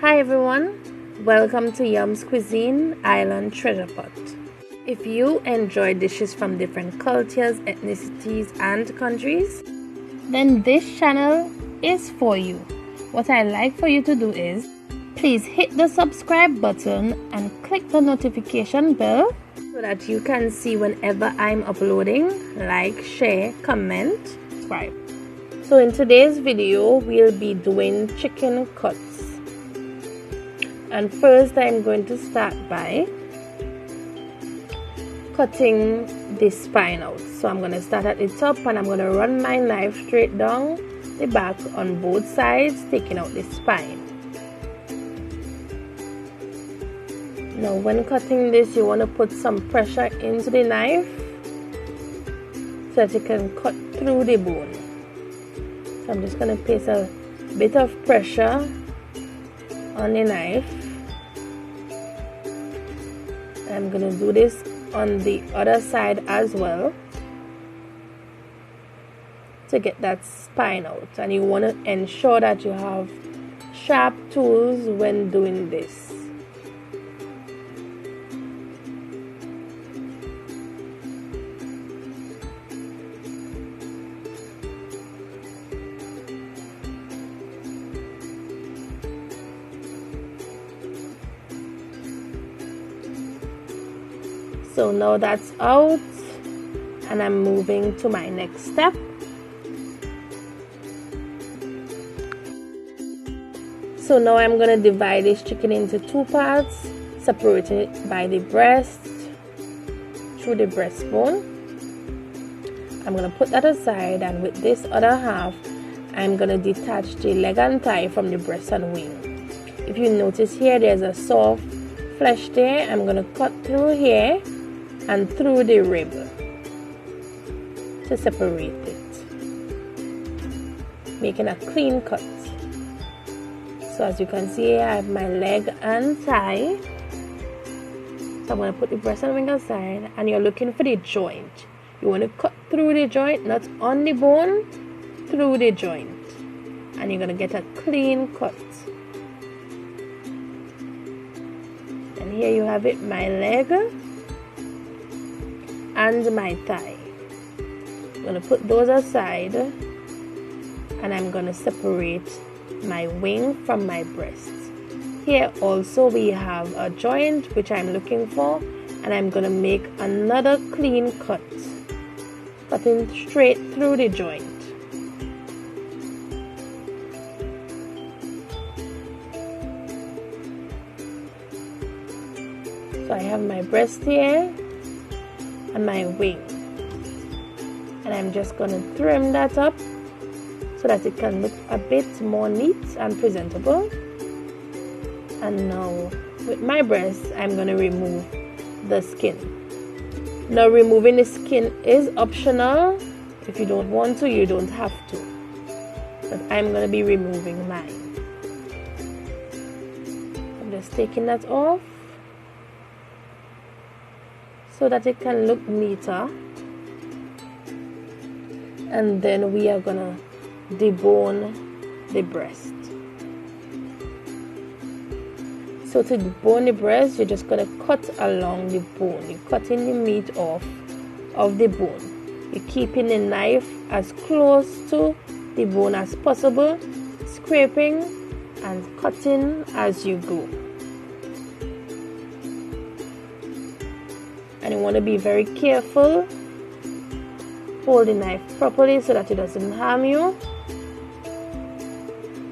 Hi everyone, welcome to Yum's Cuisine Island Treasure Pot. If you enjoy dishes from different cultures, ethnicities and countries, then this channel is for you. What I'd like for you to do is, please hit the subscribe button and click the notification bell so that you can see whenever I'm uploading. Like, share, comment, subscribe. So in today's video, we'll be doing chicken cuts. And first I'm going to start by cutting the spine out. So I'm going to start at the top and I'm going to run my knife straight down the back on both sides, taking out the spine. Now when cutting this, you want to put some pressure into the knife so that you can cut through the bone. So I'm just going to place a bit of pressure on the knife. I'm going to do this on the other side as well to get that spine out, and you want to ensure that you have sharp tools when doing this. So now that's out and I'm moving to my next step. So now I'm going to divide this chicken into two parts, separating it by the breast through the breastbone. I'm going to put that aside, and with this other half I'm going to detach the leg and thigh from the breast and wing. If you notice here, there's a soft flesh there. I'm going to cut through here and through the rib to separate it, making a clean cut. So as you can see here, I have my leg and thigh. So I'm going to put the breast and wing aside, and you're looking for the joint. You want to cut through the joint, not on the bone, through the joint, and you're going to get a clean cut. And here you have it, my leg and my thigh. I'm going to put those aside, and I'm going to separate my wing from my breast. Here also we have a joint which I'm looking for, and I'm going to make another clean cut, cutting straight through the joint. So I have my breast here and my wing, and I'm just going to trim that up so that it can look a bit more neat and presentable. And now with my breast, I'm going to remove the skin. Now removing the skin is optional. If you don't want to, you don't have to, but I'm going to be removing mine. I'm just taking that off so that it can look neater. And then we are gonna debone the breast. So to debone the breast, you're just gonna cut along the bone. You're cutting the meat off of the bone. You're keeping the knife as close to the bone as possible, scraping and cutting as you go. And you want to be very careful. Hold the knife properly so that it doesn't harm you,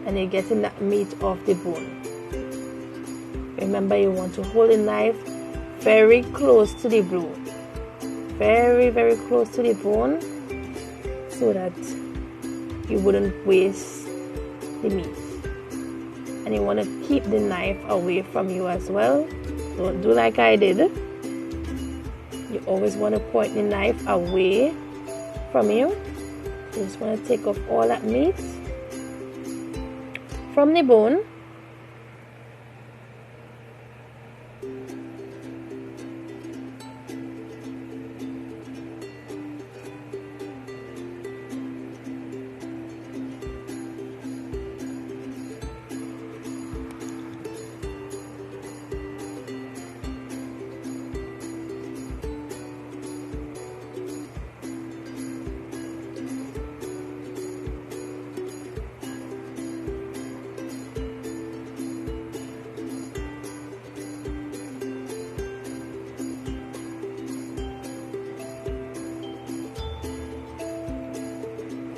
and you're getting that meat off the bone. Remember, you want to hold the knife very close to the bone, very close to the bone, so that you wouldn't waste the meat. And you want to keep the knife away from you as well. Don't do like I did. You always want to point the knife away from you. You just want to take off all that meat from the bone.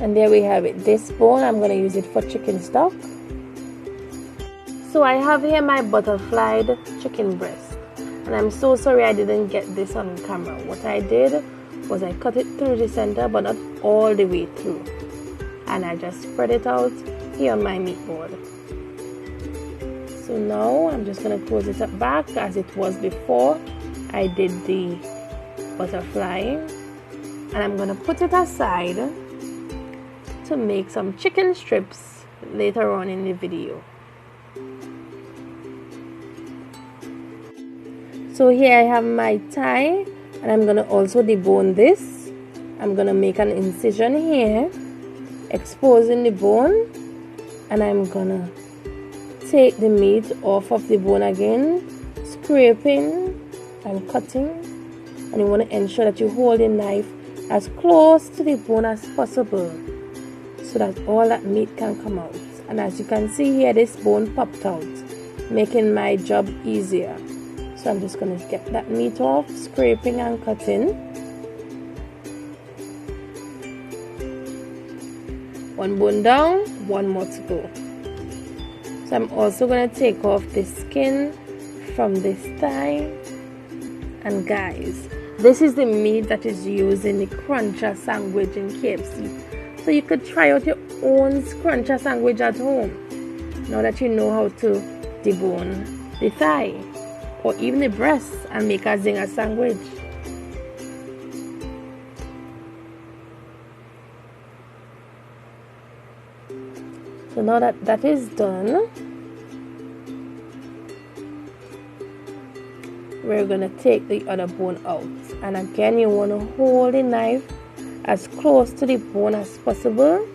And there we have it. This bone, I'm going to use it for chicken stock. So I have here my butterflied chicken breast. And I'm so sorry I didn't get this on camera. What I did was I cut it through the center, but not all the way through. And I just spread it out here on my meat board. So now I'm just going to close it up back as it was before I did the butterfly. And I'm going to put it aside to make some chicken strips later on in the video. So here I have my thigh, and I'm going to also debone this. I'm going to make an incision here, exposing the bone, and I'm going to take the meat off of the bone again, scraping and cutting. And you want to ensure that you hold the knife as close to the bone as possible so that all that meat can come out. And as you can see here, this bone popped out, making my job easier. So I'm just going to get that meat off, scraping and cutting. One bone down, one more to go. So I'm also going to take off the skin from this thigh. And guys, this is the meat that is used in the cruncher sandwich in KFC. So you could try out your own cruncher sandwich at home, now that you know how to debone the thigh or even the breast and make a zinger sandwich. So now that that is done, we're going to take the other bone out. And again, you want to hold the knife as close to the bone as possible,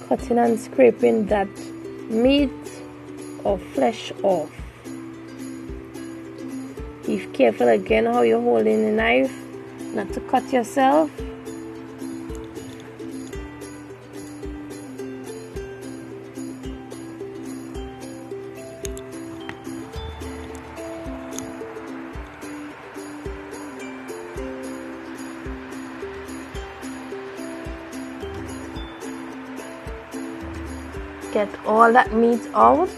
cutting and scraping that meat or flesh off. Be careful again how you're holding the knife, not to cut yourself. Get all that meat out.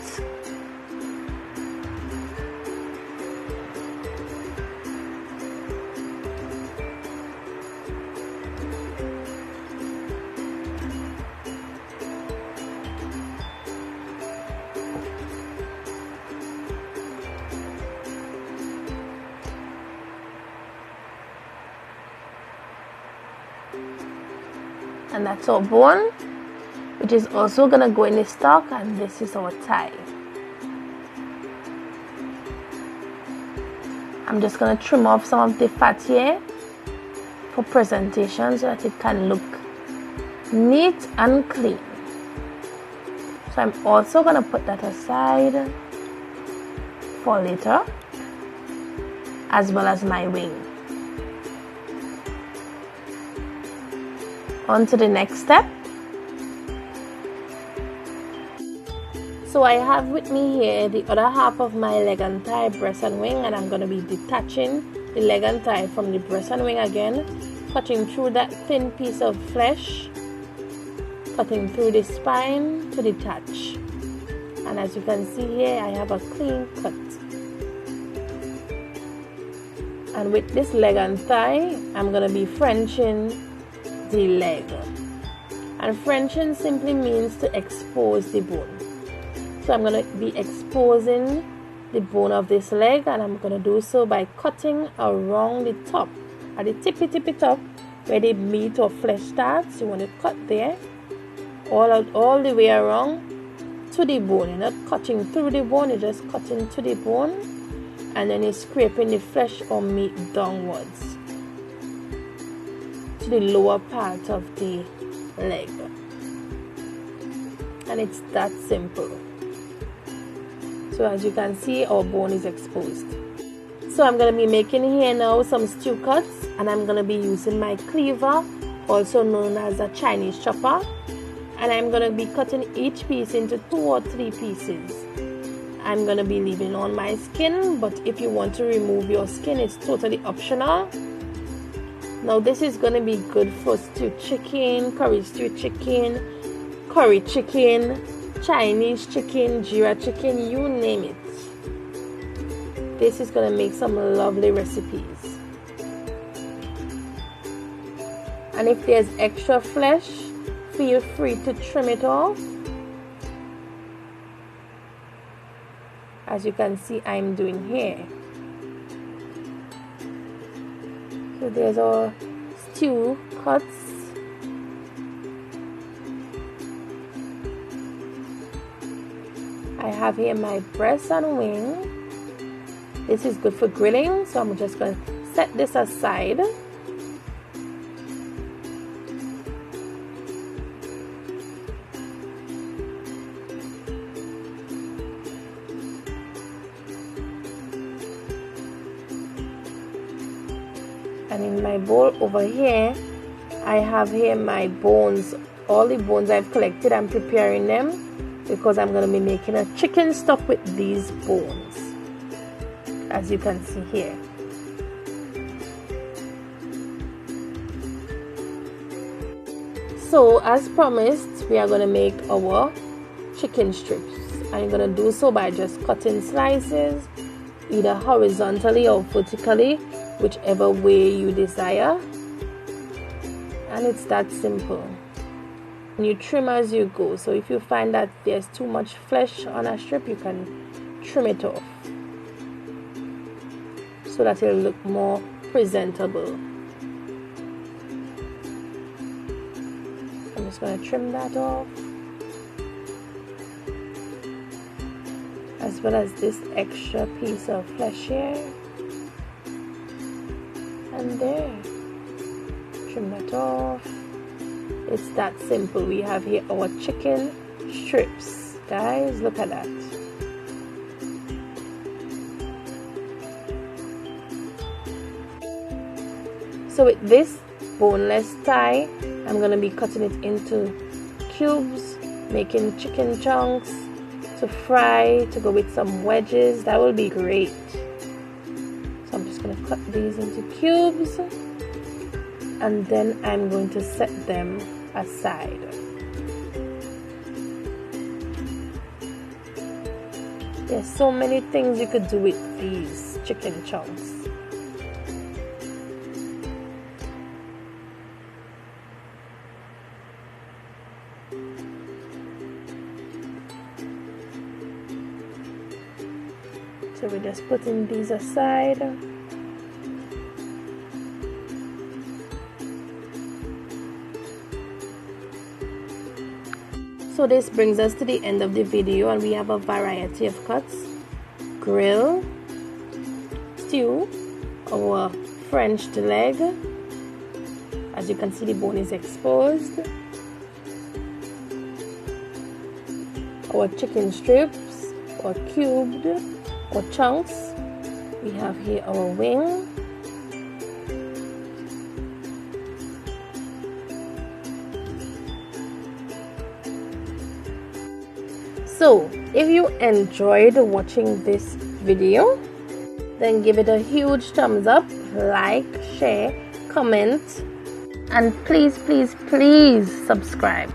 And that's our bone, which is also going to go in the stock, and this is our thigh. I'm just going to trim off some of the fat here for presentation so that it can look neat and clean. So I'm also going to put that aside for later, as well as my wing. On to the next step. So I have with me here the other half of my leg and thigh, breast and wing, and I'm going to be detaching the leg and thigh from the breast and wing again, cutting through that thin piece of flesh, cutting through the spine to detach. And as you can see here, I have a clean cut. And with this leg and thigh, I'm going to be Frenching the leg. And Frenching simply means to expose the bone. So I'm going to be exposing the bone of this leg, and I'm going to do so by cutting around the top, at the tippy top where the meat or flesh starts. You want to cut there all the way around to the bone. You're not cutting through the bone, you're just cutting to the bone, and then you're scraping the flesh or meat downwards to the lower part of the leg. And it's that simple. So as you can see, our bone is exposed. So I'm going to be making here now some stew cuts, and I'm going to be using my cleaver, also known as a Chinese chopper, and I'm going to be cutting each piece into 2 or 3 pieces. I'm going to be leaving on my skin, but if you want to remove your skin, it's totally optional. Now this is going to be good for stewed chicken, curry stewed chicken, curry chicken, Chinese chicken, Jira chicken, you name it. This is going to make some lovely recipes. And if there's extra flesh, feel free to trim it off. As you can see, I'm doing here. So there's our stew cuts. I have here my breast and wing. This is good for grilling, so I'm just going to set this aside. And in my bowl over here, I have here my bones. All the bones I've collected, I'm preparing them because I'm going to be making a chicken stock with these bones, as you can see here. So as promised, we are going to make our chicken strips. I'm going to do so by just cutting slices, either horizontally or vertically, whichever way you desire. And it's that simple. And you trim as you go. So if you find that there's too much flesh on a strip, you can trim it off so that it'll look more presentable. I'm just going to trim that off, as well as this extra piece of flesh here. And there, trim that off. It's that simple. We have here our chicken strips. Guys, look at that. So with this boneless thigh, I'm going to be cutting it into cubes, making chicken chunks to fry, to go with some wedges. That will be great. So I'm just going to cut these into cubes, and then I'm going to set them aside. There's so many things you could do with these chicken chunks. So we're just putting these aside. So this brings us to the end of the video, and we have a variety of cuts: grill, stew, our French leg. As you can see, the bone is exposed. Our chicken strips, or cubed, or chunks. We have here our wing. So if you enjoyed watching this video, then give it a huge thumbs up, like, share, comment, and please subscribe.